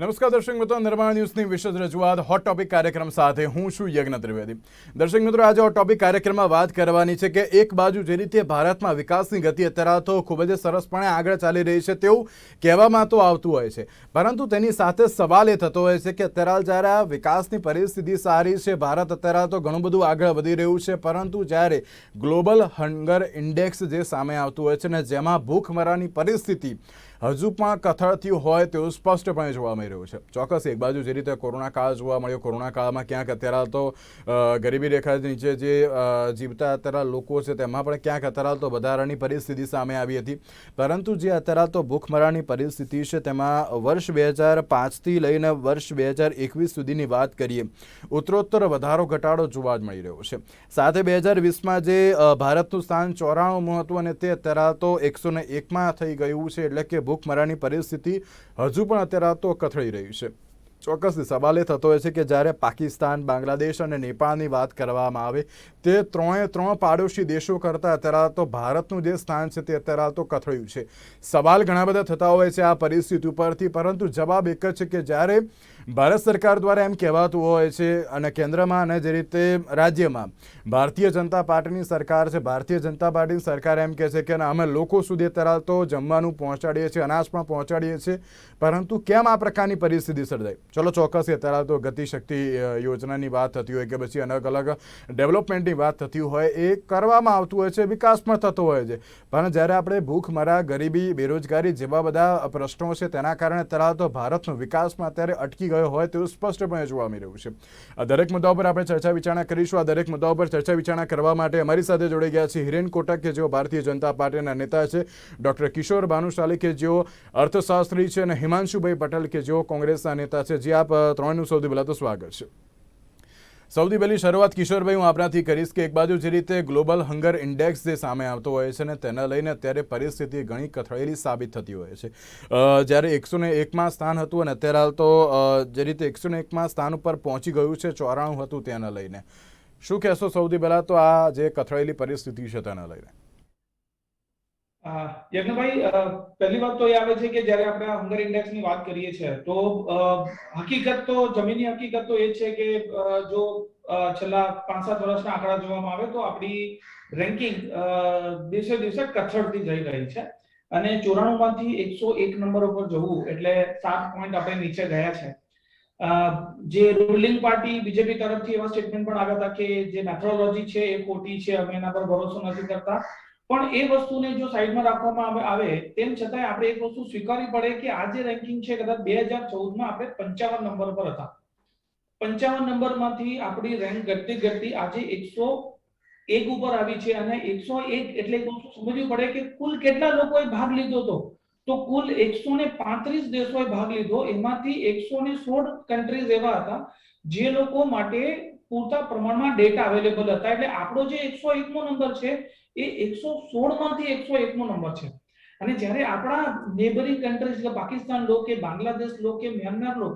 નમસ્કાર દર્શક મિત્રો, નિર્માણ ન્યૂઝની વિશેષ રજૂઆત હોટ ટોપિક કાર્યક્રમ સાથે હું છું યજ્ઞ ત્રિવેદી। દર્શક મિત્રો, આજે હોટ ટોપિક કાર્યક્રમમાં વાત કરવાની છે કે એક બાજુ જે રીતે ભારતમાં વિકાસની ગતિ અત્યારે તો ખૂબ જ સરસપણે આગળ ચાલી રહી છે તેવું કહેવામાં તો આવતું હોય છે, પરંતુ તેની સાથે સવાલ એ થતો હોય છે કે અત્યારે જ્યારે આ વિકાસની પરિસ્થિતિ સારી છે, ભારત અત્યારે તો ઘણું બધું આગળ વધી રહ્યું છે, પરંતુ જ્યારે ગ્લોબલ હંગર ઇન્ડેક્સ જે સામે આવતું હોય છે ને જેમાં ભૂખમરાની પરિસ્થિતિ હજુ પણ કથળતી હોય તેવું સ્પષ્ટપણે જોવા મળી રહ્યું છે। ચોક્કસ એક બાજુ જે રીતે કોરોના કાળ જોવા મળ્યો, કોરોના કાળમાં ક્યાંક અત્યારે તો ગરીબી રેખા નીચે જે જીવતા અત્યારે લોકો છે તેમાં પણ ક્યાંક અત્યારે તો વધારાની પરિસ્થિતિ સામે આવી હતી, પરંતુ જે અત્યારે તો ભૂખમરાની પરિસ્થિતિ છે તેમાં વર્ષ 2005થી લઈને વર્ષ 2021 સુધીની વાત કરીએ ઉત્તરોત્તર વધારો ઘટાડો જોવા જ મળી રહ્યો છે। સાથે 2020માં જે ભારતનું સ્થાન 94મું હતું અને તે અત્યારે તો 101માં થઈ ગયું છે, એટલે કે ભૂખમરાની પરિસ્થિતિ હજુ પણ અત્યારે તો કથળી રહી છે। ચોક્કસ સવાલ એ થતો હોય છે કે જ્યારે પાકિસ્તાન, બાંગ્લાદેશ અને નેપાળની વાત કરવામાં આવે તે ત્રણ પાડોશી દેશો કરતાં અત્યારે તો ભારતનું જે સ્થાન છે તે અત્યારે તો કથળ્યું છે। સવાલ ઘણા બધા થતા હોય છે આ પરિસ્થિતિ ઉપરથી, પરંતુ જવાબ એક જ છે કે જ્યારે ભારત સરકાર દ્વારા એમ કહેવાતું હોય છે અને કેન્દ્રમાં અને જે રીતે રાજ્યમાં ભારતીય જનતા પાર્ટીની સરકાર છે, ભારતીય જનતા પાર્ટીની સરકાર એમ કહે છે કે અમે લોકો સુધી અત્યારે તો જમવાનું પહોંચાડીએ છીએ, અનાજ પણ પહોંચાડીએ છીએ, પરંતુ કેમ આ પ્રકારની પરિસ્થિતિ સર્જાઈ? ચલો ચોક્કસ અત્યારે તો ગતિશક્તિ યોજનાની વાત થતી હોય કે પછી અલગ અલગ ડેવલપમેન્ટની વાત થતી હોય એ કરવામાં આવતું હોય છે, વિકાસ પણ થતો હોય છે, પણ જ્યારે આપણે ભૂખમરા, ગરીબી, બેરોજગારી જેવા બધા પ્રશ્નો છે તેના કારણે અત્યારે તો ભારતનો વિકાસમાં અત્યારે અટકી ગયો હોય તેવું સ્પષ્ટપણે જોવા મળી રહ્યું છે। આ દરેક મુદ્દાઓ પર આપણે ચર્ચા વિચારણા કરીશું। આ દરેક મુદ્દાઓ પર ચર્ચા વિચારણા કરવા માટે અમારી સાથે જોડાઈ ગયા છે હિરેન કોટક કે જેઓ ભારતીય જનતા પાર્ટીના નેતા છે, ડૉક્ટર કિશોર ભાનુશાલી કે જેઓ અર્થશાસ્ત્રી છે અને હિમાંશુભાઈ પટેલ કે જેઓ કોંગ્રેસના નેતા છે। જે આપ ત્રણનું સૌથી પહેલાં તો સ્વાગત છે। સૌથી પહેલી શરૂઆત કિશોરભાઈ હું આપણાથી કરીશ કે એક બાજુ જે રીતે ગ્લોબલ હંગર ઇન્ડેક્સ જે સામે આવતો હોય છે ને તેને લઈને અત્યારે પરિસ્થિતિ ઘણી કથળેલી સાબિત થતી હોય છે। જ્યારે 101માં સ્થાન હતું અને અત્યારે તો જે રીતે 101માં સ્થાન ઉપર પહોંચી ગયું છે, 94 હતું તેને લઈને શું કહેશો? સૌથી પહેલાં તો આ જે કથળેલી પરિસ્થિતિ છે તેને લઈને। યજ્ઞભાઈ, પહેલી વાત તો એ આવે છે કે જ્યારે આપણે હંગર ઇન્ડેક્સ ની વાત કરીએ છીએ તો હકીકત તો જમીની હકીકત તો એ છે કે જો છેલ્લા 5-7 વર્ષના આંકડા જોવામાં આવે તો આપણી રેન્કિંગ દિવસે દિવસે કથળતી જઈ રહી છે અને 94 માંથી 101 નંબર ઉપર જવું એટલે 7 પોઈન્ટ આપણે નીચે ગયા છે। જે રૂલિંગ પાર્ટી બીજેપી તરફથી એવા સ્ટેટમેન્ટ પણ આવ્યા હતા કે જે મેથોડોલોજી છે એ ખોટી છે, અમે એના પર ભરોસો નથી કરતા, પણ એ વસ્તુને જો સાઈડમાં રાખવામાં આવે તેમ છતાં આપણે એક વસ્તુ સ્વીકારવી પડે કે આ જે રેન્કિંગ છે કદાચ 2014માં આપણે 55 નંબર પર હતા, 55 નંબરમાંથી આપણી રેન્ક ઘટતી આજે 101 ઉપર આવી છે અને 101 એટલે એક વસ્તુ સમજવી પડે કે કુલ કેટલા લોકોએ ભાગ લીધો હતો, તો કુલ 135 દેશોએ ભાગ લીધો, એમાંથી 116 કન્ટ્રીઝ એવા હતા જે લોકો માટે પૂરતા પ્રમાણમાં ડેટા અવેલેબલ હતા, એટલે આપણો જે 101મો નંબર છે એ 116 માંથી 101મો નંબર છે। અને જ્યારે આપણા નેબરિંગ કન્ટ્રીઝ એટલે પાકિસ્તાન લો કે બાંગ્લાદેશ લો કે મ્યાનમાર લો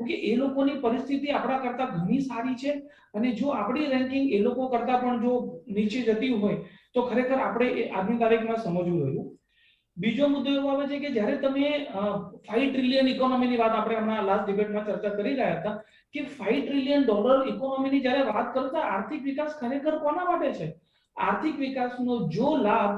કે એ લોકોની પરિસ્થિતિ આપણા કરતા ઘણી સારી છે અને જો આપણી રેન્કિંગ એ લોકો કરતા પણ જો નીચે જતી હોય તો ખરેખર આપણે આજની તારીખમાં સમજવું રહ્યું। બીજો મુદ્દો એવો આવે છે કે જ્યારે તમે 5 ટ્રિલિયન ઇકોનોમીની વાત આપણે હમણાં લાસ્ટ ડિબેટમાં ચર્ચા કરી રહ્યા હતા કે $5 ટ્રિલિયન ઇકોનોમીની જ્યારે વાત કરતા આર્થિક વિકાસ ખરેખર કોના માટે છે? આર્થિક વિકાસનો જો લાભ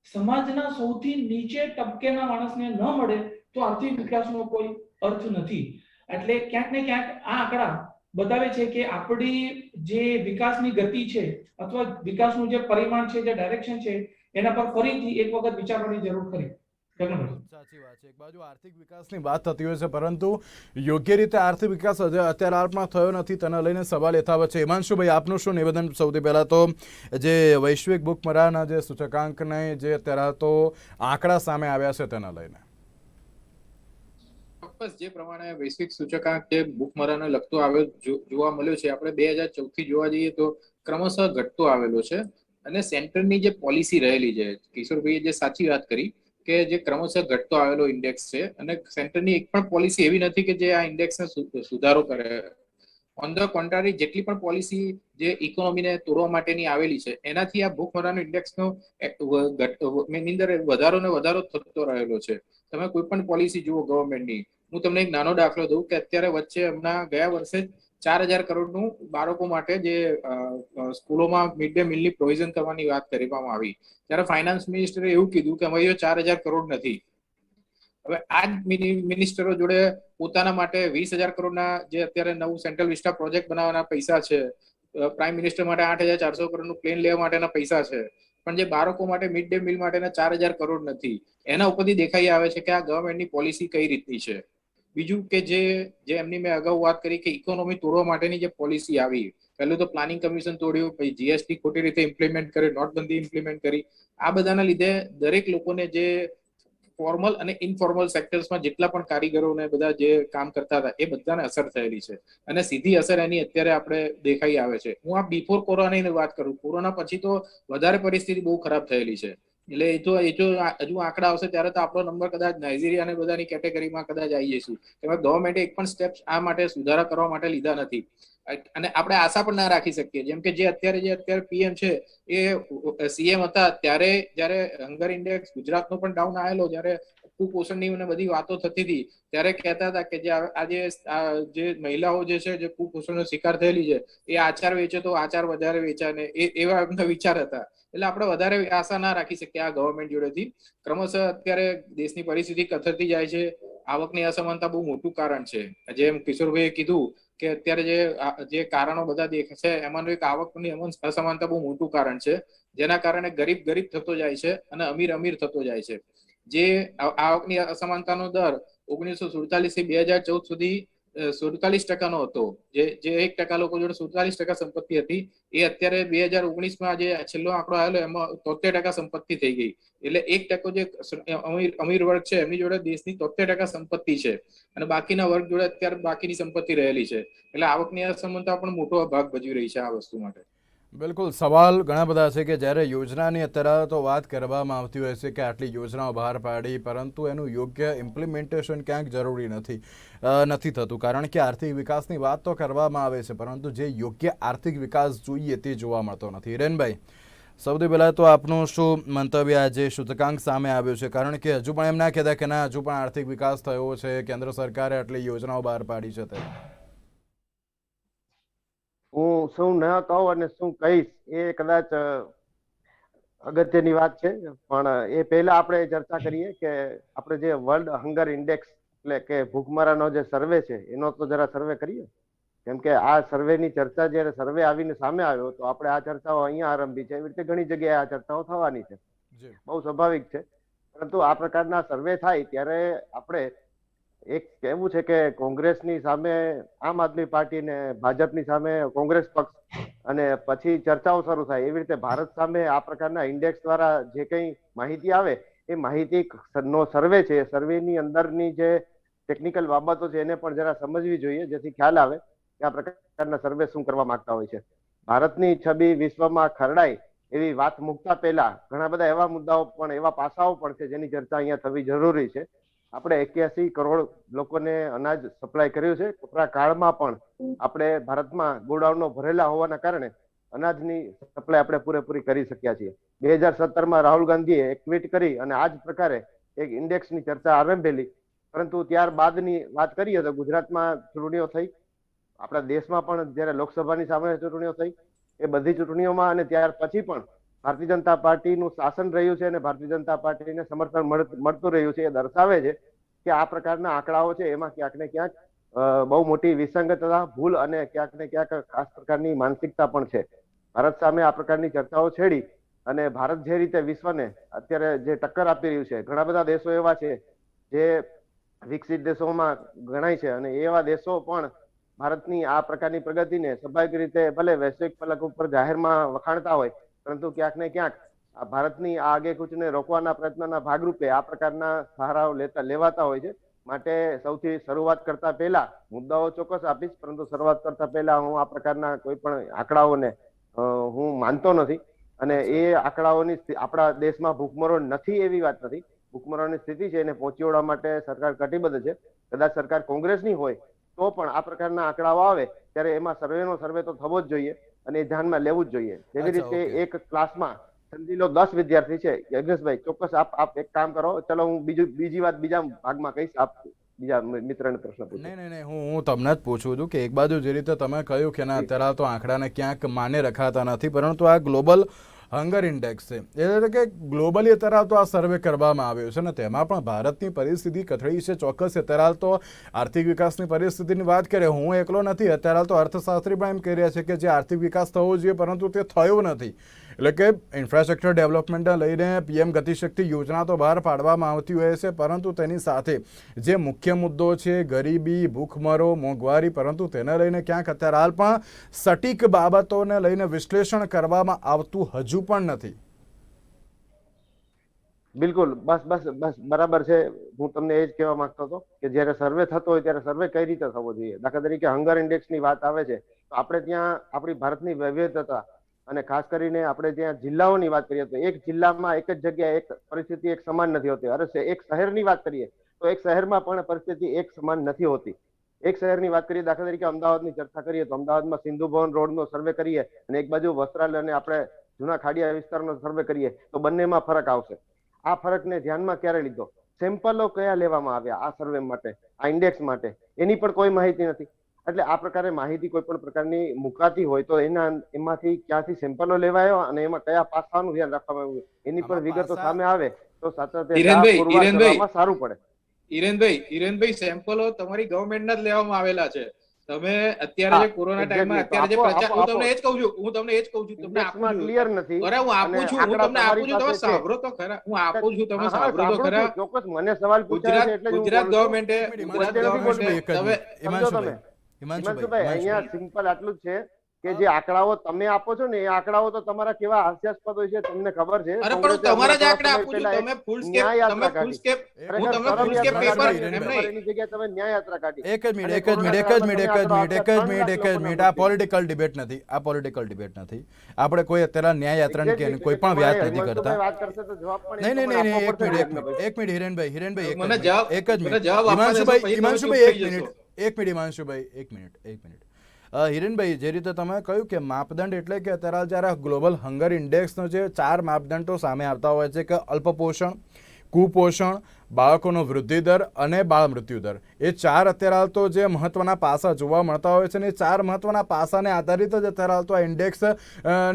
સમાજના સૌથી નીચે તબક્કેના માણસને ન મળે તો આર્થિક વિકાસનો કોઈ અર્થ નથી। એટલે ક્યાંક ને ક્યાંક આ આંકડા બતાવે છે કે આપણી જે વિકાસની ગતિ છે અથવા વિકાસનું જે પરિમાણ છે, જે ડાયરેક્શન છે એના પર ફરીથી એક વખત વિચારવાની જરૂર ખરી। સાચી વાત છે, એક બાજુ આર્થિક વિકાસની વાત થતી હોય છે પરંતુ યોગ્ય રીતે આર્થિક વિકાસ અત્યારે હાલમાં થયો નથી, તેને લઈને સવાલ યથાવત છે। હિમાંશુભાઈ, આપનું શું નિવેદન? સૌથી પહેલા તો જે વૈશ્વિક ભૂખમરાના જે સૂચકાંકને જે અત્યારે તો આંકડા સામે આવ્યા છે તેને લઈને। ચોક્કસ જે પ્રમાણે વૈશ્વિક સૂચકાંક જે ભૂખમરાને લગતો આવ્યો જોવા મળ્યો છે, આપણે 2014 થી જોવા જઈએ તો ક્રમશઃ ઘટતો આવેલો છે અને સેન્ટરની જે પોલિસી રહેલી છે, કિશોરભાઈએ જે સાચી વાત કરી કે જે ક્રમશઃ ઘટતો આવેલો ઇન્ડેક્સ છે અને સેન્ટરની એક પણ પોલિસી એવી નથી કે જે આ ઇન્ડેક્સને સુધારો કરે। ઓન ધ કોન્ટ્રારી જેટલી પણ પોલિસી જે ઇકોનોમીને તોડવા માટેની આવેલી છે એનાથી આ ભૂખમરાનો ઇન્ડેક્સનો વધારો ને વધારો થતો રહેલો છે। તમે કોઈ પણ પોલિસી જુઓ ગવર્મેન્ટની, હું તમને એક નાનો દાખલો દઉં કે અત્યારે વચ્ચે હમણાં ગયા વર્ષે 4,000 કરોડનું બાળકો માટે જે સ્કૂલોમાં મિડ ડે મીલની પ્રોવિઝન કરવાની વાત કરવામાં આવી, ત્યારે ફાઇનાન્સ મિનિસ્ટરે એવું કીધું કે અમારી 4,000 કરોડ નથી. હવે આ જ મિનિસ્ટરો જોડે પોતાના માટે 20,000 કરોડના જે અત્યારે નવું સેન્ટ્રલ વિસ્ટા પ્રોજેક્ટ બનાવવાના પૈસા છે, પ્રાઇમ મિનિસ્ટર માટે 8,400 કરોડનું પ્લેન લેવા માટેના પૈસા છે, પણ જે બાળકો માટે મિડ ડે મીલ માટેના 4,000 કરોડ નથી. એના ઉપરથી દેખાઈ આવે છે કે આ ગવર્મેન્ટની પોલિસી કઈ રીતની છે. બીજું કે જે એમની મેં અગાઉ વાત કરી કે ઇકોનોમી તોડવા માટેની જે પોલિસી આવી, પહેલું તો પ્લાનિંગ કમિશન તોડ્યું, પછી જીએસટી ખોટી રીતે ઇમ્પ્લિમેન્ટ કરી, નોટબંધી ઇમ્પ્લિમેન્ટ કરી. આ બધાના લીધે દરેક લોકોને જે ફોર્મલ અને ઇનફોર્મલ સેક્ટર્સમાં જેટલા પણ કારીગરો ને બધા જે કામ કરતા હતા એ બધાને અસર થયેલી છે, અને સીધી અસર એની અત્યારે આપણે દેખાઈ આવે છે. હું આ બિફોર કોરોનાની વાત કરું, કોરોના પછી તો વધારે પરિસ્થિતિ બહુ ખરાબ થયેલી છે. એટલે એ તો હજુ આંકડા આવશે ત્યારે તો આપણો નંબર કદાચ નાઇજીરિયા અને બધાની કેટેગરીમાં કદાચ આવી જઈશું. એમાં ગવર્મેન્ટે એક પણ સ્ટેપ આ માટે સુધારા કરવા માટે લીધા નથી, અને આપણે આશા પણ ના રાખી શકીએ. જેમ કે જે અત્યારે પીએમ છે એ સીએમ હતા ત્યારે જયારે હંગર ઇન્ડેક્સ ગુજરાતનો પણ ડાઉન આવેલો, જયારે કુપોષણની અને બધી વાતો થતી હતી ત્યારે કહેતા હતા કે જે મહિલાઓ જે છે જે કુપોષણનો શિકાર થયેલી છે એ આચાર વેચે તો આચાર વધારે વેચાય ને એવા એમના વિચાર હતા. એટલે આપણે વધારે આશા ના રાખી શકીએ આ ગવર્મેન્ટ જોડેથી. ક્રમશઃ અત્યારે દેશની પરિસ્થિતિ કથળતી જાય છે. આવકની અસમાનતા બહુ મોટું કારણ છે. જેમ કિશોરભાઈએ કીધું કે અત્યારે જે કારણો બધા દેખાય છે એમાંનું એક આવકની અસમાનતા બહુ મોટું કારણ છે, જેના કારણે ગરીબ થતો જાય છે અને અમીર થતો જાય છે. જે આવકની અસમાનતાનો દર 1947 થી 2014 સુધી 47% હતો. જે 1% લોકો જોડે 47% સંપત્તિ હતી, એ અત્યારે 2019માં જે છેલ્લો આંકડો આવેલો એમાં 73% સંપત્તિ થઈ ગઈ. એટલે 1% જે અમીર વર્ગ છે એમની જોડે દેશની 73% સંપત્તિ છે, અને બાકીના વર્ગ જોડે અત્યારે બાકીની સંપત્તિ રહેલી છે. એટલે આવકની અસમાનતા પણ મોટો ભાગ ભજવી રહી છે આ વસ્તુ માટે. બિલકુલ, સવાલ ઘણા બધા છે કે જ્યારે યોજનાની અત્યારે તો વાત કરવામાં આવતી હોય છે કે આટલી યોજનાઓ બહાર પાડી, પરંતુ એનું યોગ્ય ઇમ્પ્લિમેન્ટેશન ક્યાંક જરૂરી નથી થતું. કારણ કે આર્થિક વિકાસની વાત તો કરવામાં આવે છે, પરંતુ જે યોગ્ય આર્થિક વિકાસ જોઈએ તે જોવા મળતો નથી. હિરેનભાઈ, સૌથી પહેલાં તો આપનું શું મંતવ્ય આજે સૂચકાંક સામે આવ્યો છે? કારણ કે હજુ પણ એમ ના કહેતા કે ના, હજુ પણ આર્થિક વિકાસ થયો છે, કેન્દ્ર સરકારે આટલી યોજનાઓ બહાર પાડી છે તે. હું શું ન કહું અને શું કહીશ એ કદાચ અગત્યની વાત છે, પણ એ પહેલા આપણે ચર્ચા કરીએ કે આપણે જે વર્લ્ડ હંગર ઇન્ડેક્સ એટલે કે ભૂખમરાનો જે સર્વે છે એનો તો જરા સર્વે કરીએ. કેમ કે આ સર્વેની ચર્ચા જયારે સર્વે આવીને સામે આવ્યો તો આપણે આ ચર્ચાઓ અહીંયા આરંભી છે, એવી રીતે ઘણી જગ્યાએ આ ચર્ચાઓ થવાની છે, બહુ સ્વાભાવિક છે. પરંતુ આ પ્રકારના સર્વે થાય ત્યારે આપણે એક કહેવું છે કે કોંગ્રેસની સામે આમ આદમી પાર્ટી ને ભાજપની સામે કોંગ્રેસ પક્ષ, અને પછી ચર્ચાઓ શરૂ થાય. એવી રીતે ભારત સામે આ પ્રકારના ઇન્ડેક્સ દ્વારા જે કંઈ માહિતી આવે એ માહિતી નો સર્વે છે, સર્વેની અંદરની જે ટેકનિકલ બાબતો છે એને પણ જરા સમજવી જોઈએ, જેથી ખ્યાલ આવે કે આ પ્રકારના સર્વે શું કરવા માંગતા હોય છે. ભારતની છબી વિશ્વમાં ખરડાય એવી વાત મૂકતા પહેલા ઘણા બધા એવા મુદ્દાઓ પણ, એવા પાસાઓ પણ છે જેની ચર્ચા અહીંયા થવી જરૂરી છે. આપણે 81 કરોડ લોકોને અનાજ સપ્લાય કર્યું છે. કપરા કાળમાં પણ આપણે ભારતમાં ગોડાઉનો ભરેલા હોવાના કારણે અનાજની સપ્લાય આપણે પૂરેપૂરી કરી શક્યા છીએ. 2017માં રાહુલ ગાંધીએ એક ટ્વીટ કરી અને આ જ પ્રકારે એક ઇન્ડેક્સની ચર્ચા આરંભેલી. પરંતુ ત્યારબાદની વાત કરીએ તો ગુજરાતમાં ચૂંટણીઓ થઈ, આપણા દેશમાં પણ જયારે લોકસભાની સામે ચૂંટણીઓ થઈ, એ બધી ચૂંટણીઓમાં અને ત્યાર પછી પણ ભારતીય જનતા પાર્ટીનું શાસન રહ્યું છે અને ભારતીય જનતા પાર્ટીને સમર્થન મળતું રહ્યું છે. એ દર્શાવે છે કે આ પ્રકારના આંકડાઓ છે એમાં ક્યાંક ને ક્યાંક બહુ મોટી વિસંગતતા, ભૂલ અને ક્યાંક ને ક્યાંક ખાસ પ્રકારની માનસિકતા પણ છે. ભારત સામે આ પ્રકારની ચર્ચાઓ છેડી અને ભારત જે રીતે વિશ્વને અત્યારે જે ટક્કર આપી રહ્યું છે, ઘણા બધા દેશો એવા છે જે વિકસિત દેશોમાં ગણાય છે, અને એવા દેશો પણ ભારતની આ પ્રકારની પ્રગતિને સ્વાભાવિક રીતે ભલે વૈશ્વિક ફલક ઉપર જાહેરમાં વખાણતા હોય, પરંતુ ક્યાંક ને ક્યાંક ભારતની આ આગેકૂચને રોકવાના પ્રયત્નના ભાગરૂપે આ પ્રકારના સહારાઓ લેવાતા હોય છે. માટે સૌથી શરૂઆત કરતા પહેલા મુદ્દાઓ ચોક્કસ આપીશ, પરંતુ શરૂઆત કરતા પહેલા હું આ પ્રકારના કોઈ પણ આંકડાઓને હું માનતો નથી. અને એ આંકડાઓની આપણા દેશમાં ભૂખમરો નથી એવી વાત નથી. ભૂખમરોની સ્થિતિ છે એને પહોંચી વળવા માટે સરકાર કટિબદ્ધ છે. કદાચ સરકાર કોંગ્રેસની હોય તો પણ આ પ્રકારના આંકડાઓ આવે ત્યારે એમાં સર્વે તો થવો જ જોઈએ અને એ ધ્યાનમાં લેવું જ જોઈએ. જેવી રીતે એક ક્લાસમાં સમજી લો 10 વિદ્યાર્થી છે, યજ્ઞેશભાઈ ચોક્કસ આપ એક કામ કરો, ચલો હું બીજી વાત બીજા ભાગમાં કહીશ, આપ બીજા મિત્રને પ્રશ્ન પૂછો. નહીં, હું તમને જ પૂછું છું કે એક બાજુ જે રીતે તમે કહ્યું કે ના અત્યારે તો આંકડાને ક્યાંક માને રખાતા નથી, પરંતુ આ ગ્લોબલ હંગર ઇન્ડેક્સ છે, એટલે કે ગ્લોબલી અત્યારે તો આ સર્વે કરવામાં આવ્યો છે ને તેમાં પણ ભારતની પરિસ્થિતિ કથળી છે. ચોક્કસ અત્યારે તો આર્થિક વિકાસની પરિસ્થિતિની વાત કરીએ, હું એકલો નથી, અત્યારે તો અર્થશાસ્ત્રી પણ એમ કહી રહ્યા છે કે જે આર્થિક વિકાસ થવો જોઈએ પરંતુ તે થયો નથી. એટલે કે ઇન્ફ્રાસ્ટ્રક્ચર ડેવલપમેન્ટને લઈને પીએમ ગતિશક્તિ યોજના તો બહાર પાડવામાં આવતી હોય છે, પરંતુ તેની સાથે જે મુખ્ય મુદ્દો છે ગરીબી, ભૂખમરો, મોંઘવારી, પરંતુ તેને લઈને ક્યાંક અત્યારે હાલ પણ સટીક બાબતોને લઈને વિશ્લેષણ કરવામાં આવતું હજુ પણ નથી. બિલકુલ, બસ બરાબર છે. હું તમને એ જ કહેવા માંગતો હતો કે જ્યારે સર્વે થતો હોય ત્યારે સર્વે કઈ રીતે થવો જોઈએ. દાખલા તરીકે હંગર ઇન્ડેક્સની વાત આવે છે તો આપણે ત્યાં આપણી ભારતની વિવિધતા અને ખાસ કરીને આપણે ત્યાં જિલ્લાઓની વાત કરીએ તો એક જિલ્લામાં એક જ જગ્યાએ એક પરિસ્થિતિ એક સમાન નથી હોતી. અરે એક શહેરની વાત કરીએ તો એક શહેરમાં પણ પરિસ્થિતિ એક સમાન નથી હોતી. એક શહેરની વાત કરીએ, દાખલા તરીકે અમદાવાદની ચર્ચા કરીએ તો અમદાવાદમાં સિંધુ ભવન રોડનો સર્વે કરીએ અને એક બાજુ વસ્ત્રાલય અને આપણે જૂના ખાડિયા વિસ્તારનો સર્વે કરીએ તો બંનેમાં ફરક આવશે. આ ફરકને ધ્યાનમાં ક્યારે લીધો? સેમ્પલો કયા લેવામાં આવ્યા આ સર્વે માટે, આ ઇન્ડેક્સ માટે, એની પણ કોઈ માહિતી નથી. એટલે આ પ્રકારે માહિતી કોઈ પણ પ્રકારની મુકાતી હોય તો એમાંથી ક્યાંથી સેમ્પલો લેવાયો અને એમાં કયા પાસાનું ધ્યાન રાખવામાં આવ્યું એની પણ વિગતો સામે આવે તો સાચા સારું પડે. હિરેનભાઈ, સેમ્પલો તમારી ગવર્મેન્ટના જ લેવામાં આવેલા છે. તમે અત્યારે જે કોરોના ટાઈમમાં અત્યારે જે પ્રચાર, હું તમને એ જ કહું છું તમને આપું છું. ક્લિયર નથી. અરે હું આપું છું, હું તમને આપું છું, તમે સાંભળો તો ખરા. હું આપું છું, તમે સાંભળો તો ખરા. ચોક્કસ મને સવાલ પૂછાય છે એટલે ગુજરાત ગવર્મેન્ટે તમે હિમાંશુભાઈ અહીંયા સિમ્પલ આટલું જ છે કે જે આંકડાઓ તમે આપો છો ને એ આંકડાઓ તો તમારા કેવા હાસ્યાસ્પદ હોય છે તમને ખબર છે. અરે પણ તમારા જ આંકડા આપું છું, તમે ફૂલ સ્કેપ હું તમને ફૂલ સ્કેપ પેપર એની જગ્યાએ તમે ન્યાય યાત્રા કાઢી. એક જ મિનિટ, આ પોલિટિકલ ડિબેટ નથી. આપણે કોઈ અત્યારે ન્યાય યાત્રાની કે કોઈ પણ વ્યાજ નથી કરતા. વાત કરશે તો જવાબ પણ નહીં, એક મિનિટ હિરેનભાઈ, મને જવાબ, એક જ મિનિટ હિમાંશુભાઈ, એક મિનિટ. હિરેનભાઈ, જે રીતે તમે કહ્યું કે માપદંડ એટલે કે અત્યારે જ્યારે ગ્લોબલ હંગર ઇન્ડેક્સનો જે 4 માપદંડો સામે આવતા હોય છે કે અલ્પપોષણ, કુપોષણ, બાળકોનો વૃદ્ધિ દર અને બાળ મૃત્યુ દર, એ 4 અત્યારે તો જે મહત્વના પાસા જોવા મળતા હોય છે ને એ 4 મહત્વના પાસાને આધારિત જ અત્યારે તો આ ઇન્ડેક્સ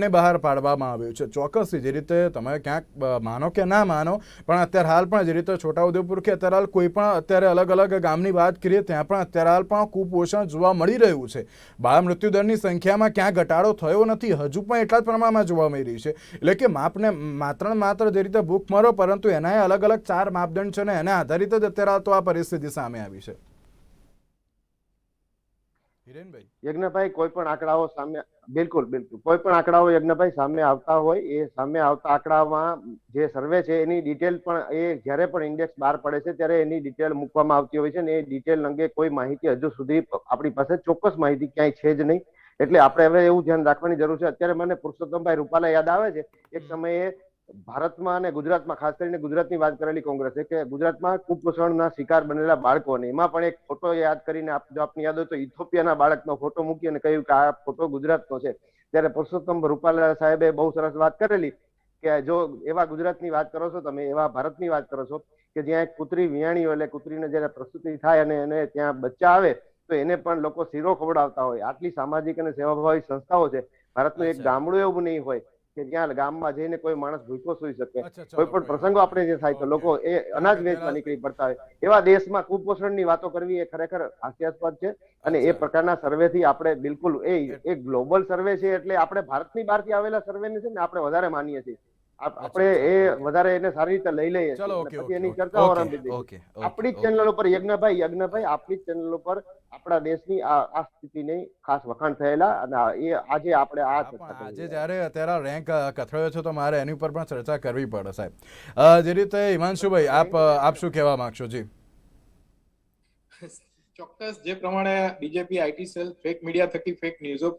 ને બહાર પાડવામાં આવ્યું છે. ચોક્કસથી જે રીતે તમે ક્યાંક માનો કે ના માનો પણ અત્યારે હાલ પણ જે રીતે છોટાઉદેપુર કે અત્યારે હાલ કોઈ પણ અત્યારે અલગ અલગ ગામની વાત કરીએ ત્યાં પણ અત્યારે હાલ પણ કુપોષણ જોવા મળી રહ્યું છે. બાળ મૃત્યુ દરની સંખ્યામાં ક્યાં ઘટાડો થયો નથી, હજુ પણ એટલા જ પ્રમાણમાં જોવા મળી રહી છે. એટલે કે માપને માત્ર જે રીતે ભૂખમરો, પરંતુ એના અલગ અલગ 4 માપદંડ છે ને એના આધારિત જ અત્યારે તો આ પરિસ્થિતિ સામે આવી છે. યજ્ઞભાઈ, કોઈ પણ આંકડાઓ સામે બિલકુલ કોઈ પણ આંકડાઓ યજ્ઞભાઈ સામે આવતા હોય એ સામે આવતા આંકડામાં જે સર્વે છે એની ડિટેલ પણ એ જ્યારે પણ ઇન્ડેક્સ બહાર પડે છે ત્યારે એની ડિટેલ મૂકવામાં આવતી હોય છે ને એ ડિટેલ અંગે કોઈ માહિતી હજુ સુધી આપણી પાસે ચોક્કસ માહિતી ક્યાંય છે જ નહીં. એટલે આપણે હવે એવું ધ્યાન રાખવાની જરૂર છે. અત્યારે મને પુરુષોત્તમભાઈ રૂપાલા યાદ આવે છે. એક સમયે ભારતમાં અને ગુજરાતમાં, ખાસ કરીને ગુજરાતની વાત કરેલી કોંગ્રેસે, કે ગુજરાતમાં કુપોષણના શિકાર બનેલા બાળકોને એમાં પણ એક ફોટો યાદ કરીને જો આપને યાદ હોય તો ઇથોપિયાના બાળકનો ફોટો મૂકી અને કહ્યું કે આ ફોટો ગુજરાતનો છે. ત્યારે પુરુષોત્તમ રૂપાલા સાહેબે બહુ સરસ વાત કરેલી કે જો એવા ગુજરાતની વાત કરો છો તમે, એવા ભારતની વાત કરો છો કે જ્યાં એક કૂતરી વિયાણી હોય એટલે કૂતરીને જયારે પ્રસૂતિ થાય અને એને ત્યાં બચ્ચા આવે તો એને પણ લોકો શીરો ખવડાવતા હોય. આટલી સામાજિક અને સેવાભાવી સંસ્થાઓ છે. ભારતનું એક ગામડું એવું નહીં હોય કે જ્યાં ગામમાં જઈને કોઈ માણસ ભૂખ્યો સુઈ શકે. કોઈ પણ પ્રસંગો આપણે જે થાય તો લોકો એ અનાજ વેચવા નીકળી પડતા હોય. એવા દેશમાં કુપોષણની વાતો કરવી એ ખરેખર હાસ્યાસ્પદ છે. અને એ પ્રકારના સર્વેથી આપણે બિલકુલ એ ગ્લોબલ સર્વે છે એટલે આપણે ભારતની બહારથી આવેલા સર્વેને છે ને આપણે વધારે માનીએ છીએ. આપણે એ વધારે એને સારી રીતે લઈ લઈએ પછી એની ચર્ચાઓ આરંભી દઈએ. આપણી ચેનલ ઉપર યજ્ઞભાઈ આપણી ચેનલ ઉપર આપણા દેશની આ સ્થિતિની ખાસ વખાણ થયેલા અને એ આજે આપણે આજે જ્યારે અત્યારે રેન્ક કથળ્યો છે તો મારે એની ઉપર પણ ચર્ચા કરવી પડે સાહેબ. જે રીતે હિમાંશુભાઈ, આપ શું કહેવા માંગશો? જી ચોક્કસ, જે પ્રમાણે BJP IT cell fake media થકી ફેક ન્યૂઝો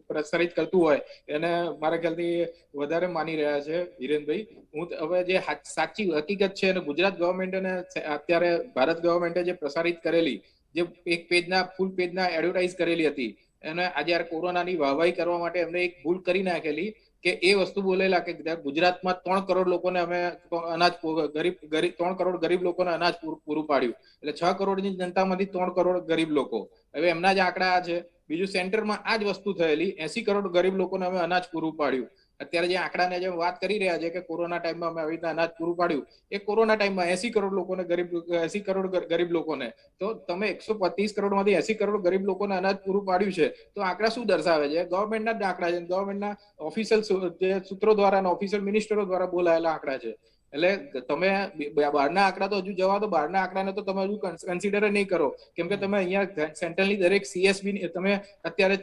પ્રસારિત કરતું હોય એને મારા ખ્યાલથી વધારે માની રહ્યા છે હિરેનભાઈ. હું હવે જે સાચી હકીકત છે અને ગુજરાત ગવર્મેન્ટને અત્યારે ભારત ગવર્મેન્ટે જે પ્રસારિત કરેલી, જે એક પેજના ફૂલ પેજના એડવર્ટાઇઝ કરેલી હતી, એને આજે કોરોનાની વાહવાહી કરવા માટે એમને એક ભૂલ કરી નાખેલી કે એ વસ્તુ બોલેલા કે ગુજરાતમાં 3 કરોડ લોકોને અમે અનાજ ગરીબ 3 કરોડ ગરીબ લોકોને અનાજ પૂરું પાડ્યું, એટલે 6 કરોડની જનતામાંથી 3 કરોડ ગરીબ લોકો. હવે એમના જ આંકડા આ છે. બીજું સેન્ટરમાં આ જ વસ્તુ થયેલી, 80 કરોડ ગરીબ લોકોને અમે અનાજ પૂરું પાડ્યું. અત્યારે જે આંકડાને જે વાત કરી રહ્યા છે કે કોરોના ટાઈમમાં અમે આવી રીતે અનાજ પૂરું પાડ્યું, એ કોરોના ટાઈમમાં 80 કરોડ લોકોને 80 કરોડ ગરીબ લોકોને, તો તમે 125 કરોડમાંથી 80 કરોડ ગરીબ લોકોને અનાજ પૂરું પાડ્યું છે, તો આંકડા શું દર્શાવે છે? ગવર્મેન્ટના જ આંકડા છે, ગવર્મેન્ટના ઓફિશિયલ જે સૂત્રો દ્વારા અને ઓફિશિયલ મિનિસ્ટરો દ્વારા બોલાયેલા આંકડા છે. એટલે તમે બહારના આંકડા તો હજુ જવા દો, બહારના આંકડાને તો તમે હજુ કન્સિડર નહીં કરો, કેમ કે તમે અહીંયા સેન્ટ્રલની દરેક CSB તમે અત્યારે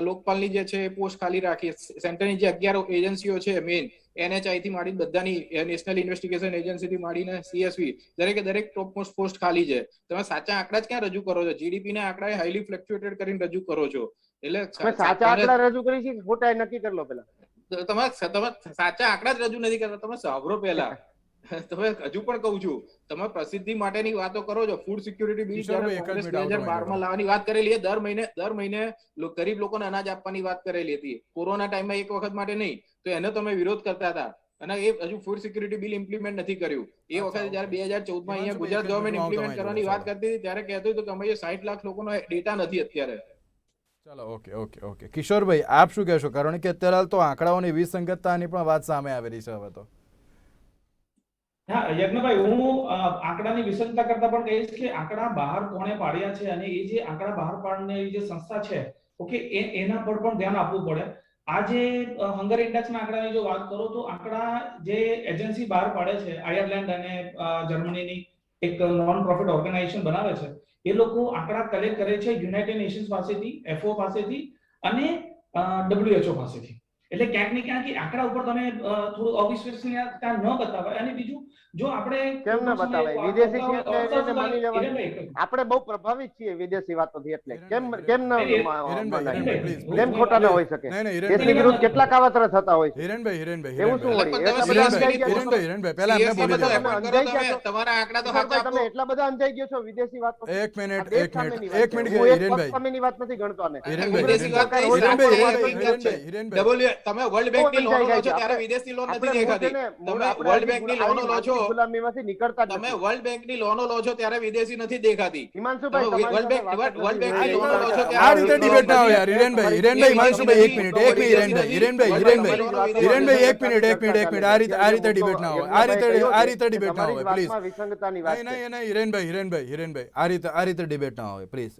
લોકપાલની જે છે એ પોસ્ટ ખાલી રાખી, સેન્ટ્રલની જે 11 એજન્સીઓ છે મેઇન, NHI થી માંડીને બધાની, નેશનલ ઇન્વેસ્ટિગેશન એજન્સી થી માંડીને CSV, દરેક ટોપ મોસ્ટ પોસ્ટ ખાલી છે. તમે સાચા આંકડા જ ક્યાં રજૂ કરો છો? GDP ના આંકડા હાઈલી ફ્લક્ચ્યુએટેડ કરીને રજૂ કરો છો. એટલે સાચા આંકડા રજૂ કરી છે, ખોટા નક્કી કરી લો પેલા. તમે સાચા આંકડા જ રજૂ નથી કરતા, તમે સાંભળો પહેલા. તમે હજુ પણ કહું છું, તમે પ્રસિદ્ધિ માટેની વાતો કરો છો. ફૂડ સિક્યુરિટી બિલ જ્યારે કોંગ્રેસ 2012માં લાવવાની વાત કરેલી છે, દર મહિને ગરીબ લોકોને અનાજ આપવાની વાત કરેલી હતી. કોરોના ટાઈમમાં એક વખત માટે નહીં, તો એનો તમે વિરોધ કરતા હતા, અને એ હજુ ફૂડ સિક્યુરિટી બિલ ઇમ્પ્લિમેન્ટ નથી કર્યું. એ વખતે જયારે 2014માં અહીંયા ગુજરાત ગવર્મેન્ટ ઇમ્પ્લિમેન્ટ કરવાની વાત કરતી હતી, ત્યારે કહેતું હતું કે અમે 60 લાખ લોકોનો ડેટા નથી અત્યારે. ચાલો, ઓકે. કિશોરભાઈ, આપ શું કહેશો? કારણ કે અત્યારે હાલ તો આંકડાઓની વિસંગતતાની પણ વાત સામે આવેલી છે હવે તો. હા યજ્ઞભાઈ, હું આંકડાની વિસંગતતા કરતા પણ કહીશ કે આંકડા બહાર કોણે પાડ્યા છે, અને એ જે આંકડા બહાર પાડનારી જે સંસ્થા છે, ઓકે, એના પર પણ ધ્યાન આપવું પડે. આ જે હંગર ઇન્ડેક્સના આંકડાની જો વાત કરો તો આંકડા જે એજન્સી બહાર પાડે છે, આયર્લેન્ડ અને જર્મનીની એક નોન પ્રોફિટ ઓર્ગેનાઇઝેશન બનાવે છે, એ લોકો આંકડા કલેક્ટ કરે છે યુનાઇટેડ નેશન્સ પાસેથી, FAO પાસેથી અને WHO પાસેથી. એટલે ક્યાંક ને ક્યાંક આંકડા ઉપર તમે થોડું અવિશ્વસનીયતા ન બતાવાય. અને બીજું, જો આપણે કેમ ન બતાવાય? વિદેશી છે એટલે એ રીતે માની લેવાનું. આપણે બહુ પ્રભાવિત છીએ વિદેશી વાતોથી, એટલે કેમ ખોટા ન હોઈ શકે? દેશની વિરુદ્ધ કેટલા કાવતરા થતા હોય છે. હિરેનભાઈ, એવું શું વળી? પહેલા એમને બોલી દો. તમારા આંકડા તો સાચા આપો. તમે એટલા બધા અંજાઈ ગયો છો વિદેશી વાત. એક મિનિટ હિરેનભાઈ, સામેની વાત નથી ગણતો આને. તમે વર્લ્ડ બેંકની લોન લો છો ત્યારે વિદેશી લોન નથી દેખાતી. તમે વર્લ્ડ બેંકની લોન લો છો, ગુલામીમાંથી નીકળતા જ તમે નથી. વર્લ્ડ બેંકની લોન લો છો ત્યારે વિદેશી નથી દેખાતી. હિમાંશુભાઈ, વર્લ્ડ બેંકની લોન લો છો આ રીતે ડિબેટ ના હોય યાર. હિરેનભાઈ, હિમાંશુભાઈ, એક મિનિટ. હિરેનભાઈ, એક મિનિટ. આ રીતે ડિબેટ ના હોય. આ રીતે ડિબેટ ના હોય, પ્લીઝ. વિસંગતાની વાત છે. નહીં, હિરેનભાઈ, આ રીતે ડિબેટ ના હોય, પ્લીઝ.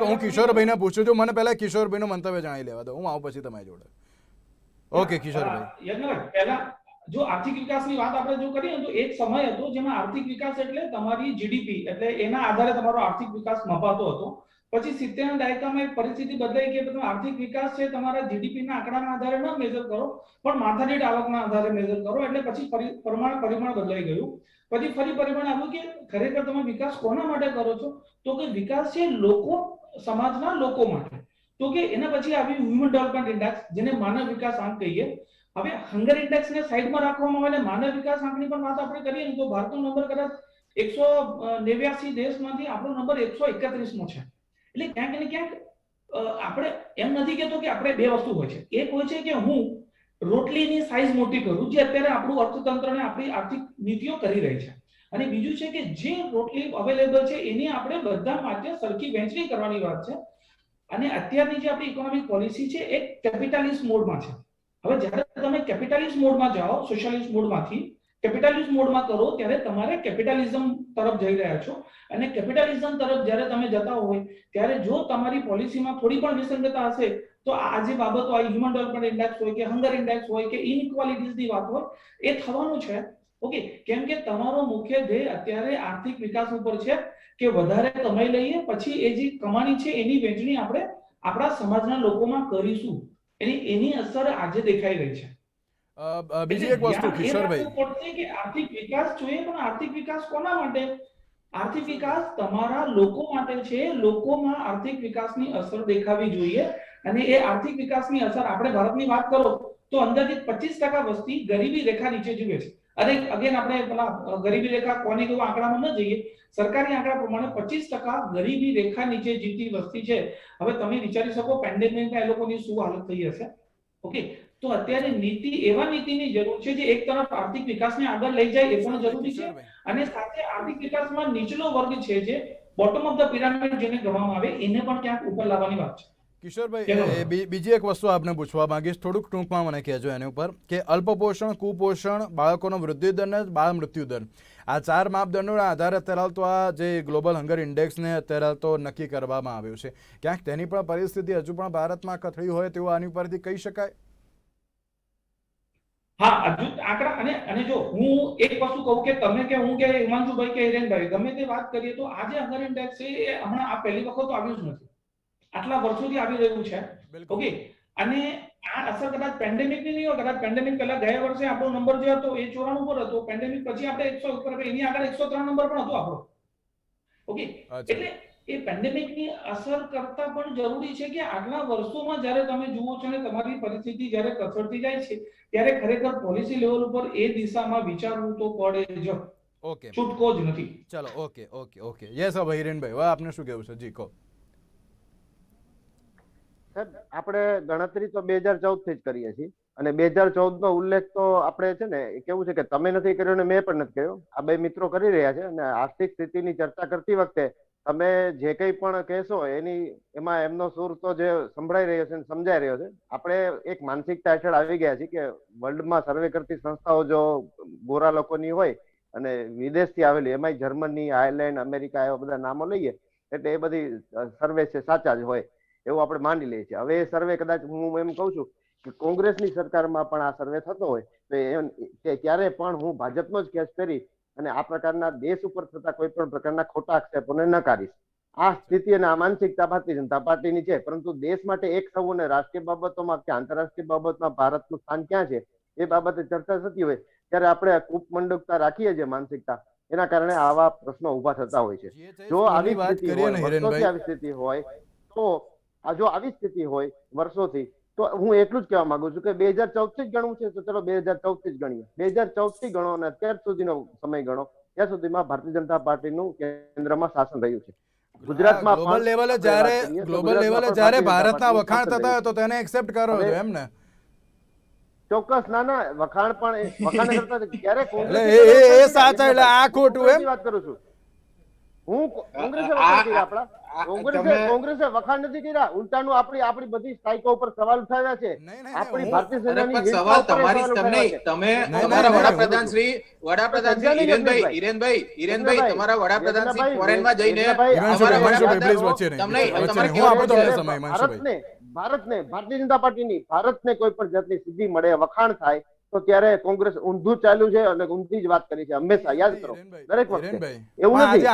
હું કિશોરભાઈને પૂછું છું, મને પહેલા કિશોરભાઈનું મંતવ્ય જાણી લેવા દો, હું આવું પછી તમારી જોડે. ઓકે કિશોરભાઈ. યજ્ઞભાઈ, પહેલા જો આર્થિક વિકાસની વાત આપણે જો કરીએ તો એક સમય હતો જેમાં આર્થિક વિકાસ એટલે તમારી GDP, એટલે એના આધારે તમારો આર્થિક વિકાસ મપાતો હતો. પછી 70 ના દાયકામાં એક પરિસ્થિતિ બદલાઈ કે તમે આર્થિક વિકાસ છે તમારા GDP ના આંકડાના આધારે ન મેજર કરો, પણ માથાદીઠ આવકના આધારે મેજર કરો. એટલે પછી પરિમાણ બદલાઈ ગયું. પછી ફરી પરિમાણ આવ્યું કે ખરેખર તમે વિકાસ કોના માટે કરો છો? તો કે વિકાસ છે લોકો, સમાજના લોકો માટે. તો કે એના પછી આવ્યું હ્યુમન ડેવલપમેન્ટ ઇન્ડેક્સ, જેને માનવ વિકાસ આંક કહીએ. હવે હંગર ઇન્ડેક્સને સાઈડમાં રાખવામાં આવે, માનવ વિકાસ આંકની પણ વાત આપણે કરીએ તો ભારતનો નંબર કદાચ 189 દેશમાંથી આપણો નંબર 131 નો છે. એટલે ક્યાંક ને ક્યાંક આપણે એમ નથી કહેતો કે આપણે બે વસ્તુ હોય છે. એક હોય છે કે હું રોટલીની સાઈઝ મોટી કરું, જે અત્યારે આપણું અર્થતંત્ર ને આપણી આર્થિક નીતિઓ કરી રહી છે. અને બીજું છે કે જે રોટલી અવેલેબલ છે એની આપણે બધા માટે સરખી વહેંચણી કરવાની વાત છે. અને અત્યારની જે આપણી ઇકોનોમિક પોલિસી છે એ કેપિટાલિસ્ટ મોડમાં છે. હવે જ્યારે તમે કેપિટાલિસ્ટ મોડમાં જાઓ, સોશિયાલિસ્ટ મોડમાંથી કેપિટાલિસ્ટ મોડમાં કરો, ત્યારે તમારે કેપિટાલિઝમ તરફ જઈ રહ્યા છો. અને કેપિટાલિઝમ તરફ જ્યારે તમે જતા હોય ત્યારે જો તમારી પોલિસીમાં થોડી પણ વિસંગતતા હશે તો આ જે બાબતો આ હ્યુમન ડેવલપમેન્ટ ઇન્ડેક્સ હોય કે હંગર ઇન્ડેક્સ હોય કે ઇનઇક્વાલિટીઝની વાત હોય, એ થવાનું છે. ઓકે, કેમ કે તમારો મુખ્ય ધ્યેય અત્યારે આર્થિક વિકાસ ઉપર છે કે વધારે કમાઈ લઈએ, પછી એ જે કમાણી છે એની વહેંચણી આપણે આપણા સમાજના લોકોમાં કરીશું. એની અસર આજે દેખાઈ રહી છે. બીજી એક વસ્તુ કિશોરભાઈ, કે આર્થિક વિકાસ જોઈએ, પણ આર્થિક વિકાસ કોના માટે? આર્થિક વિકાસ તમારા લોકો માટે છે. લોકોમાં આર્થિક વિકાસની અસર દેખાવી જોઈએ. અને એ આર્થિક વિકાસની અસર, આપણે ભારતની વાત કરો તો અંદાજિત 25% વસ્તી ગરીબી રેખા નીચે જીવે છે. અને અગેન આપણે પેલા ગરીબી રેખા કોની કેવું આંકડામાં ન જઈએ, સરકારી આંકડા પ્રમાણે 25% ગરીબી રેખા નીચે જીવતી વસ્તી છે. હવે તમે વિચારી શકો પેન્ડેમિકમાં એ લોકોની શું હાલત થઈ હશે. ઓકે, તો અત્યારે એવા નીતિની જરૂર છે જે એક તરફ આર્થિક વિકાસને આગળ લઈ જાય એ પણ જરૂરી છે, અને સાથે આર્થિક વિકાસમાં નીચલો વર્ગ છે જે બોટમ ઓફ ધ પિરામિડ જેને ગણવામાં આવે એને પણ ક્યાંક ઉપર લાવવાની વાત છે. કિશોરભાઈ, બીજી એક વસ્તુ આપને પૂછવા માંગીશ, થોડુંક ટૂંકમાં મને કહેજો એની ઉપર, કે અલ્પપોષણ, કુપોષણ, બાળકોનો વૃદ્ધિ દર અને બાળ મૃત્યુ દર, આ 4 માપદંડોના આધારે અત્યારે તો આ જે ગ્લોબલ હંગર ઇન્ડેક્સને અત્યારે તો નક્કી કરવામાં આવ્યું છે, ક્યાંક તેની પણ પરિસ્થિતિ હજુ પણ ભારતમાં કથળી હોય તેવું આની ઉપરથી કહી શકાય? હા, હજુ આંકડા અને જો હું એક વસ્તુ કહું કે તમે કે હું કે હિમાંશુભાઈ કે હિરેનભાઈ ગમે તે વાત કરીએ તો આ જે હંગર ઇન્ડેક્સ છે એ હમણાં આ પહેલી વખત તો આવ્યું જ નથી, આટલા વર્ષોથી આવી રહ્યું છે. ઓકે, અને આ અસર કદાચ પેન્ડેમિક ની નહીં હોય, કદાચ પેન્ડેમિક પહેલા ગયા વર્ષે આપણો નંબર જે હતો એ 94 પર હતો, પેન્ડેમિક પછી આપણે 100 ઉપર, એની આગળ 103 નંબર પણ હતો આપણો. ઓકે, એટલે એ પેન્ડેમિક ની અસર કરતા પણ જરૂરી છે કે આગલા વર્ષોમાં જ્યારે તમે જુઓ છો ને તમારી પરિસ્થિતિ જ્યારે કથળતી જાય છે ત્યારે ખરેખર પોલિસી લેવલ ઉપર એ દિશામાં વિચારવું તો પડે જ. ઓકે, છૂટકો જ નથી. ચલો, ઓકે. યસ હવે હિરેનભાઈ, હવે આપને શું કહેવું છે? જી કહો. સાહેબ, આપણે ગણતરી તો 2014 થી જ કરીએ છીએ, અને 2014 નો ઉલ્લેખ તો આપણે છે ને કેવું છે કે તમે નથી કર્યો ને મેં પણ નથી કર્યો, આ બે મિત્રો કરી રહ્યા છે. અને આર્થિક સ્થિતિની ચર્ચા કરતી વખતે તમે જે કંઈ પણ કહેશો એમાં એમનો સૂર તો જે સંભળાઈ રહ્યો છે સમજાઈ રહ્યો છે. આપણે એક માનસિકતા હેઠળ આવી ગયા છીએ કે વર્લ્ડમાં સર્વે કરતી સંસ્થાઓ જો ગોરા લોકોની હોય અને વિદેશથી આવેલી, એમાંય જર્મની, આયર્લેન્ડ, અમેરિકા એવા બધા નામો લઈએ એટલે એ બધી સર્વે છે સાચા જ હોય એવું આપણે માની લઈએ છીએ. હવે એ સર્વે કદાચ હું એમ કહું છું કે કોંગ્રેસની સરકારમાં પણ આ સર્વે થતો હોય તો ત્યારે પણ હું ભાજપનો જ કેસ કરી અને આ પ્રકારના દેશ ઉપર થતા કોઈ પણ પ્રકારના ખોટા આક્ષેપોને નકારીશ. આ સ્થિતિ અને આ માનસિકતા ભારતીય જનતા પાર્ટીની છે, પરંતુ દેશ માટે એક થવું અને રાષ્ટ્રીય બાબતોમાં કે આંતરરાષ્ટ્રીય બાબતમાં ભારતનું સ્થાન ક્યાં છે એ બાબતે ચર્ચા થતી હોય ત્યારે આપણે કૂપમંડુકતા રાખીએ છીએ માનસિકતા, એના કારણે આવા પ્રશ્નો ઉભા થતા હોય છે. જો આવી સ્થિતિ હોય, વર્ષોથી આવી સ્થિતિ હોય તો જો આવી સ્થિતિ હોય વર્ષોથી, તો હું એટલું જ કહેવા માંગુ છું કે 2014 થી જ ગણવું છે તો ચલો 2014 થી જ ગણીએ. 2014 થી ગણો અને અત્યાર સુધીનો સમય ગણો, ત્યાં સુધીમાં ભારતીય જનતા પાર્ટીનું કેન્દ્રમાં શાસન રહ્યું છે. ગુજરાતમાં ગ્લોબલ લેવલે જ્યારે ભારતના વખાણ થતા હોય તો તેને એક્સેપ્ટ કરો છો એમ ને? ચોક્કસ, ના વખાણ પણ વખાણ કરતા ક્યારે એ સાચા એટલે આ ખોટું એમ વાત કરું છું હું. કોંગ્રેસે વખાણ કર્યા આપણા, કોંગ્રેસે વખાણ નથી કર્યા, ઉલટાનું આપણી બધી સ્ટ્રાઇકો ઉપર સવાલ ઉઠાવ્યા છે. આપણી ભારતીય સેનાની સવાલ તમારી તમે તમારા વડાપ્રધાન શ્રી હિરેનભાઈ તમારા વડાપ્રધાન શ્રી ફોરેનમાં જઈને ભારતને ભારતીય જનતા પાર્ટીની ભારતને કોઈ પણ જાતની સિદ્ધિ મળે, વખાણ થાય તો ત્યારે કોંગ્રેસ ઊંધું ચાલ્યું છે અને ઊંધી જ વાત કરી છે હંમેશા. યાદ કરો દરેક વખતે એવું નથી.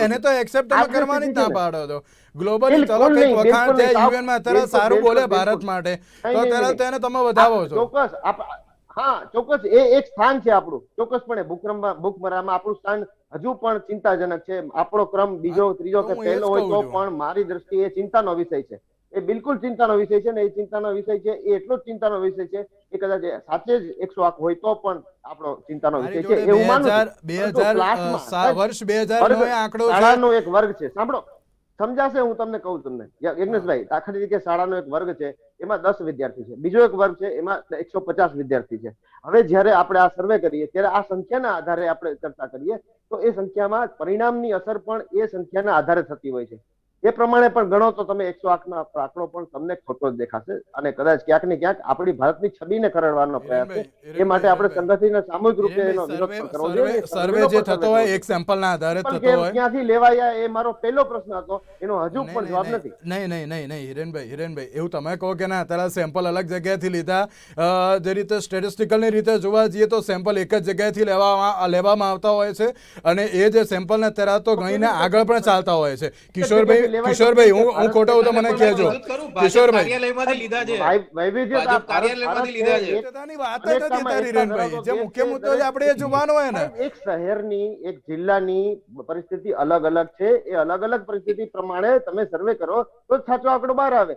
એને તો એક્સેપ્ટ તમે કરવાની જ ના પાડો છો. ગ્લોબલી ચલો કંઈક વખાણ છે, યુએન માં અત્યારે સારું બોલે ભારત માટે તો અત્યારે તેને તમે વધાવો છો. ચોક્કસ, હા ચોક્કસ, એ એક સ્થાન છે આપણું, ચોક્કસપણે ભૂખમરામાં આપણું સ્થાન હજુ પણ ચિંતાજનક છે. આપણો ક્રમ બીજો, ત્રીજો કે પહેલો હોય તો પણ મારી દ્રષ્ટિએ ચિંતાનો વિષય છે. એ બિલકુલ ચિંતાનો વિષય છે ને એ ચિંતાનો વિષય છે, એ એટલો જ ચિંતાનો વિષય છે એ કદાચ સાચે જ 108 હોય તો પણ આપણો ચિંતાનો વિષય છે એવું માનું છું. વર્ષ 2009 આંકડો શાળાનો એક વર્ગ છે, સાંભળો સમજાશે, હું તમને કહું તમને યજ્ઞેશભાઈ, દાખલા તરીકે શાળાનો એક વર્ગ છે એમાં 10 વિદ્યાર્થી છે, બીજો એક વર્ગ છે એમાં 150 વિદ્યાર્થી છે. હવે જયારે આપણે આ સર્વે કરીએ ત્યારે આ સંખ્યાના આધારે આપણે ચર્ચા કરીએ તો એ સંખ્યામાં પરિણામની અસર પણ એ સંખ્યાના આધારે થતી હોય છે. એ પ્રમાણે પણ ગણો તો તમે 108 નો આંકડો પણ તમને ખોટો જ દેખાશે અને કદાચ ક્યાંક ને ક્યાંક આપણી ભારતની છબીને ખરડવાનો પ્રયાસ છે. એ માટે આપણે સંગઠિત સામૂહિક રૂપે એનો વિરોધ પણ કરવો જોઈએ. સર્વે જે થતો હોય એક સેમ્પલના આધારે થતો હોય, ક્યાંથી લેવાયા એ મારો પહેલો પ્રશ્ન હતો, એનો હજુ પણ જવાબ નથી. નહીં હિરેનભાઈ, એવું તમે કહો કે ના અત્યારે સેમ્પલ અલગ જગ્યાએથી લીધા, જે રીતે સ્ટેટિસ્ટિકલની રીતે જોવા જઈએ તો સેમ્પલ એક જ જગ્યાએથી લેવામાં આવતા હોય છે અને એ જે સેમ્પલને અત્યારે તો ગણીને આગળ પણ ચાલતા હોય છે. કિશોરભાઈ, હું ખોટો હું તો મને કહેજો. કિશોરભાઈ, જે મુખ્ય મુદ્દો છે આપણે એ જોવાનો હોય ને. એક શહેરની, એક જિલ્લાની પરિસ્થિતિ અલગ અલગ છે, એ અલગ અલગ પરિસ્થિતિ પ્રમાણે તમે સર્વે કરો તો સાચો આંકડો બહાર આવે.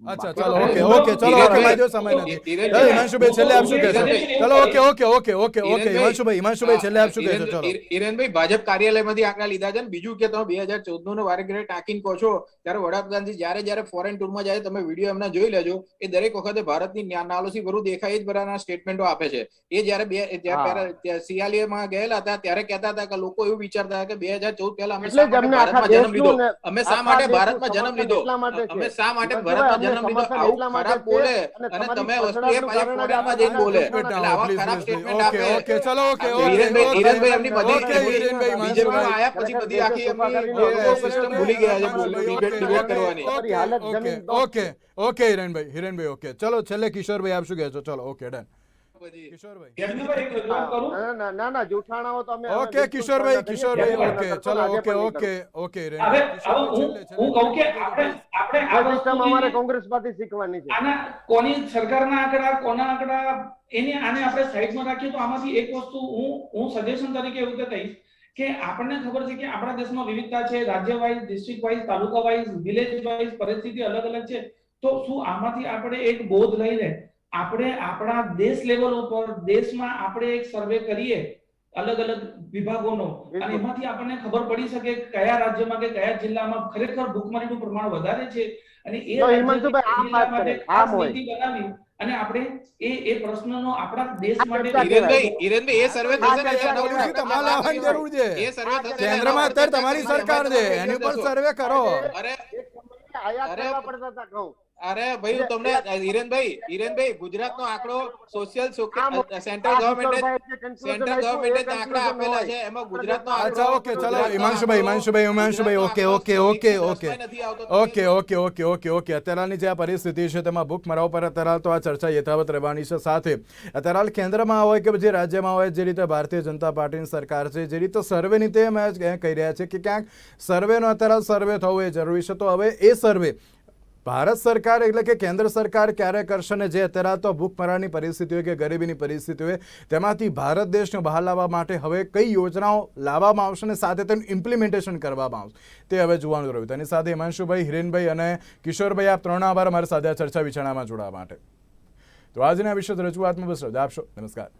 અચ્છા બાકી ચલો તો ઓકે કઈ ઓકે ચલો ઓકે હિરેનભાઈ, મારી જોડે સમય નથી હિરેનભાઈ, હિમાંશુભાઈ છેલ્લે આપ શું કહેશો હિરેનભાઈ, ચલો okay okay okay okay okay હિમાંશુભાઈ છેલ્લે આપ શું કહેશો ચલો હિરેનભાઈ ભાજપ કાર્યાલયમાંથી આંકડા લીધા છે ને બીજું કે તમે 2014 નો વારે ઘરે ટાંકીને કહો છો ત્યારે વડાપ્રધાનજી જ્યારે ફોરેન ટૂરમાં જાય તમે વિડીયો એમના જોઈ લેજો એ દરેક વખતે ભારતની નાલોસી ભરું દેખાય જ બરાના સ્ટેટમેન્ટો આપે છે એ જ્યારે સિયાલીમાં ગયેલા હતા ત્યારે કહેતા હતા કે લોકો એવું વિચારતા હતા કે 2014 પહેલા અમે એટલે શા જ માટે અમને આખા ભારતમાં જન્મ લીધો દેશનું ને અમે શા આખા માટે દેશનું ભારતમાં જન્મ સમર્થન લીધો એટલા માટે છે. અમે શા માટે અમને ભારતમાં જન્મ લીધો સમર્થન આવું એટલા માટે ખરાબ છે બોલે અને અને તમારી તમે વસ્તુ એ પછડાટનું પાછા કારણે જ ફોરેનમાં જઈને બોલે Just wait એટલે now, આવા please, ખરાબ please, સ્ટેટમેન્ટ okay, આપે okay, ચલો ઓકે આ ઓકે હિરેનભાઈ એમની બધી ઓકે હિરેનભાઈ બીજેપીમાં હિમાંશુભાઈ આયા પછી બધી આખી એમની Yes, સિસ્ટમ ભૂલી ગયા છે ડિબેટ કરવાની તમારી હાલત જમીન દોસ્ત ઓકે ઓકે હિરેનભાઈ ઓકે ચલો છેલ્લે કિશોરભાઈ આપ શું કહેશો ચલો ઓકે ડન પછી કિશોરભાઈ યજ્ઞભાઈ, એક રજૂઆત કરું? ના જૂઠાણાઓ તો અમે ઓકે બિલકુલ કિશોરભાઈ સહન કરીએ છીએ. ઓકે કરતો ચલો આજે ઓકે પણ નહીં ઓકે કરું. ઓકે હવે હિરેનભાઈ હું કહું કે આપણે આ આ સિસ્ટમ અમારે વસ્તુની કોંગ્રેસમાંથી શીખવાની છે. આના કોની સરકારના આંકડા કોના આંકડા આને આપણે સાઈડમાં રાખીએ તો આમાંથી એક વસ્તુ હું સજેશન તરીકે એવું કહીશ કે આપણને ખબર છે કે આપણા દેશમાં વિવિધતા છે, રાજ્ય વાઇઝ, ડિસ્ટ્રિક્ટ વાઇઝ, તાલુકા વાઇઝ, વિલેજ વાઇઝ પરિસ્થિતિ અલગ અલગ છે. તો શું આમાંથી આપણે એક બોધ લઈને આપણે આપણા દેશ લેવલ ઉપર દેશમાં આપણે એક સર્વે કરીએ અલગ અલગ વિભાગોનો અને એમાંથી આપણને ખબર પડી શકે કે કયા રાજ્યમાં કે કયા જિલ્લામાં ખરેખર ભૂખમરીનું પ્રમાણ વધારે છે અને એ તો રાજ્ય હિમાંશુભાઈ આમ જિલ્લા વાત માટે કરે, ખાસ આમ હોય. નીતિ બનાવી અને આપણે એ પ્રશ્નનો આપણા દેશ આ માટે ચર્ચા હિરેનભાઈ એ સર્વે આ થશે ને ચર્ચા એટલે કહેવાય. તમારે લાવવાની જરૂર છે એ સર્વે થશે ને કેન્દ્રમાં એના પર અત્યારે ચર્ચા તમારી કરીશું. સરકાર છે એમાં તમે એની કહી પર દેશો. સર્વે કરો અરે એક સમયે આયાત અરે, કરવા પડતા હતા ઘઉં. અરે ભાઈ હું તમને હિરેનભાઈ ગુજરાતનો આંકડો સોશિયલ સેન્ટ્રલ આ ગવર્મેન્ટે કિશોરભાઈએ જે conclusion આપ્યું, એ conclusion આંકડા આપેલા હોય. છે એમાં ગુજરાતનો અચ્છા આંકડો ઓકે ચલો હિમાંશુભાઈ ઓકે અત્યારે હાલની જે આ પરિસ્થિતિ છે તેમાં ભૂખમરાઓ પર અત્યારે હાલ તો આ ચર્ચા યથાવત રહેવાની છે સાથે અત્યારે હાલ કેન્દ્રમાં હોય કે પછી રાજ્યમાં હોય જે રીતે ભારતીય જનતા પાર્ટીની સરકાર છે જે રીતે સર્વેની તે અમે કહી રહ્યા છે કે ક્યાંક સર્વેનો અત્યારે હાલ સર્વે થવો એ જરૂરી છે તો હવે એ સર્વે ભારત સરકાર એટલે કે કેન્દ્ર સરકાર ક્યારે કરશે ને જે અત્યારે તો ભૂખમરાની પરિસ્થિતિ હોય કે ગરીબીની પરિસ્થિતિ હોય તેમાંથી ભારત દેશને બહાર લાવવા માટે હવે કઈ યોજનાઓ લાવવામાં આવશે અને સાથે તેનું ઇમ્પ્લિમેન્ટેશન કરવામાં આવશે તે હવે જોવાનું રહ્યું તેની સાથે હિમાંશુભાઈ, હિરેનભાઈ અને કિશોરભાઈ આપ ત્રણ આભાર અમારી સાથે આ ચર્ચા વિચારણામાં જોડાવા માટે. તો આજની આ વિશે રજૂઆતમાં બસ રજા આપશો. નમસ્કાર.